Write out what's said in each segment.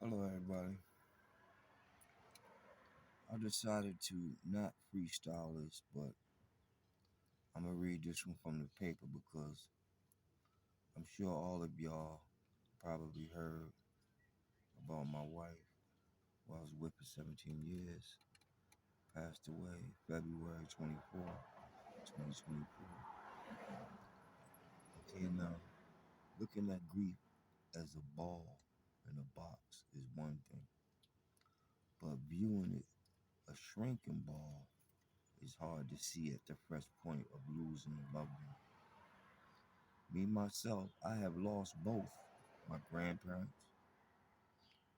Hello, everybody. I decided to not freestyle this, but I'm gonna read this one from the paper because I'm sure all of y'all probably heard about my wife who I was with for 17 years. Passed away February 24, 2024. Okay, now looking at grief as a ball in a box is one thing, but viewing it a shrinking ball is hard to see at the fresh point of losing a loved one. Me, myself, I have lost both my grandparents,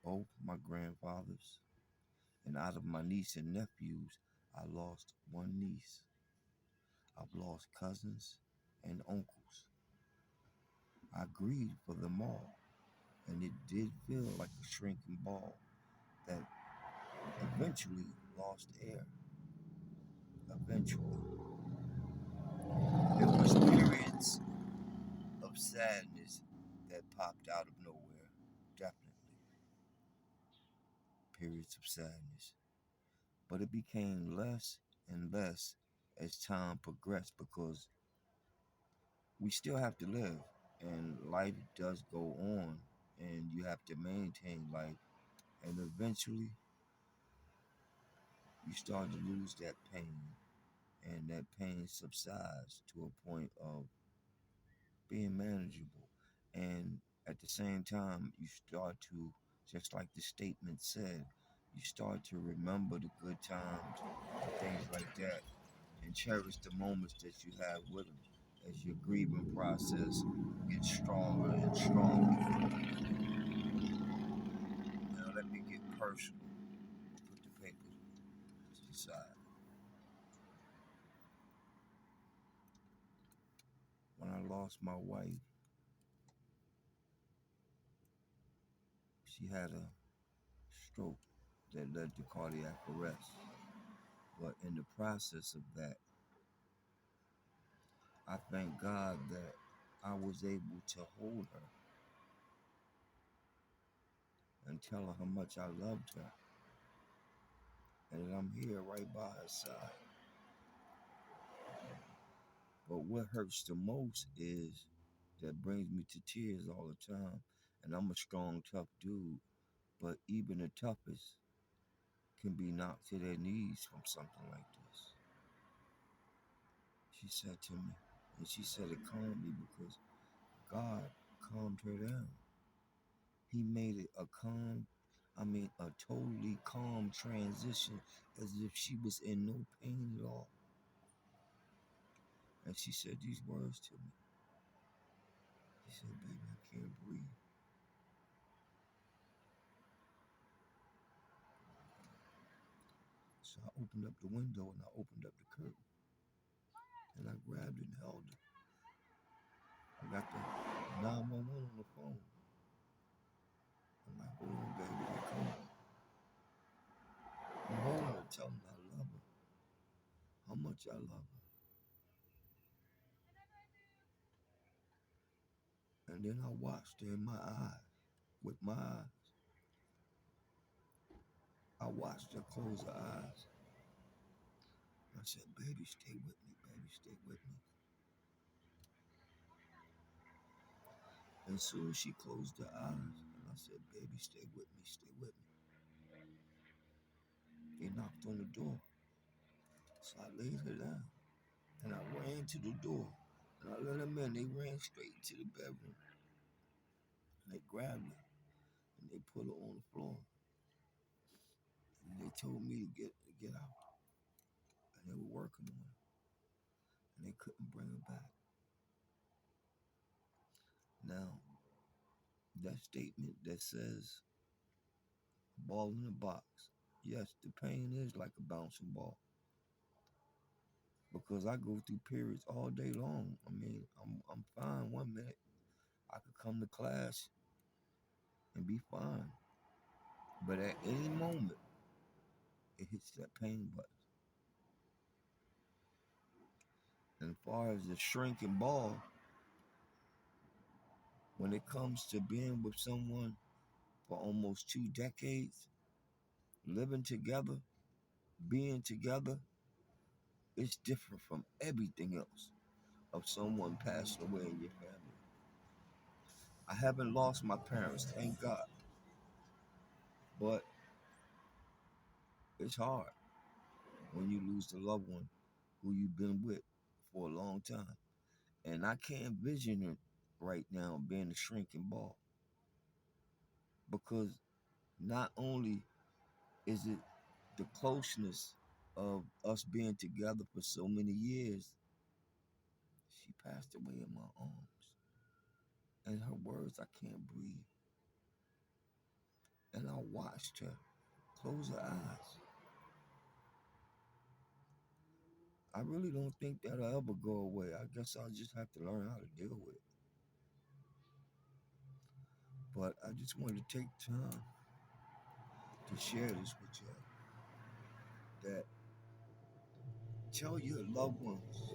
both my grandfathers, and out of my niece and nephews, I lost one niece. I've lost cousins and uncles. I grieved for them all, and it did feel like a shrinking ball that eventually lost air. Eventually. There was periods of sadness that popped out of nowhere. Definitely. Periods of sadness. But it became less and less as time progressed because we still have to live and life does go on and you have to maintain life, and eventually you start to lose that pain, and that pain subsides to a point of being manageable. And at the same time, you start to, just like the statement said, you start to remember the good times and things like that, and cherish the moments that you have with them as your grieving process gets stronger and stronger. Now, let me get personal. Put the paper to the side. When I lost my wife, she had a stroke that led to cardiac arrest. But in the process of that, I thank God that I was able to hold her and tell her how much I loved her and that I'm here right by her side. But what hurts the most is that brings me to tears all the time. And I'm a strong, tough dude. But even the toughest can be knocked to their knees from something like this. She said to me, and she said it calmly because God calmed her down. He made it a totally calm transition as if she was in no pain at all. And she said these words to me. She said, baby, I can't breathe. So I opened up the window and I opened up the curtain and I grabbed her and held her. I got the 911 on the phone. I'm like, hold on, baby, they're coming. I'm holding her, telling her I love her, how much I love her. And then I watched her in my eyes, with my eyes. I watched her close her eyes. I said, baby, stay with me, baby, stay with me. And as soon as she closed her eyes, and I said, baby, stay with me, stay with me. They knocked on the door. So I laid her down. And I ran to the door. And I let them in. They ran straight to the bedroom. And they grabbed her. And they put her on the floor. And they told me to get out. And they were working on her. And they couldn't bring her back. Now, that statement that says ball in the box. Yes, the pain is like a bouncing ball. Because I go through periods all day long. I mean, I'm fine one minute. I could come to class and be fine. But at any moment, it hits that pain button. And as far as the shrinking ball, when it comes to being with someone for almost 2 decades, living together, being together, it's different from everything else of someone passing away in your family. I haven't lost my parents, thank God, but it's hard when you lose the loved one who you've been with for a long time. And I can't vision it right now being a shrinking ball because not only is it the closeness of us being together for so many years, she passed away in my arms. And her words, I can't breathe. And I watched her close her eyes. I really don't think that'll ever go away. I guess I'll just have to learn how to deal with it. But I just wanted to take time to share this with you. That tell your loved ones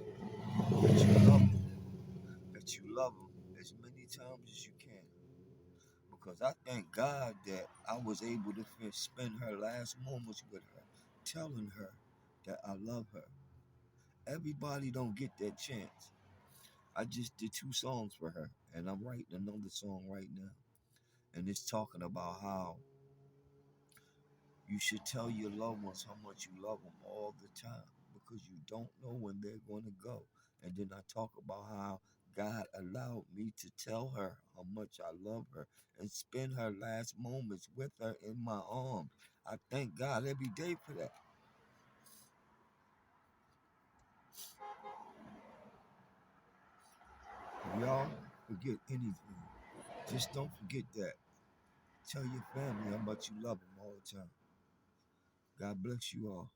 that you love them, that you love them as many times as you can. Because I thank God that I was able to spend her last moments with her, telling her that I love her. Everybody don't get that chance. I just did 2 songs for her, and I'm writing another song right now. And it's talking about how you should tell your loved ones how much you love them all the time because you don't know when they're going to go. And then I talk about how God allowed me to tell her how much I love her and spend her last moments with her in my arms. I thank God every day for that. If y'all forget anything, just don't forget that. Tell your family how much you love them all the time. God bless you all.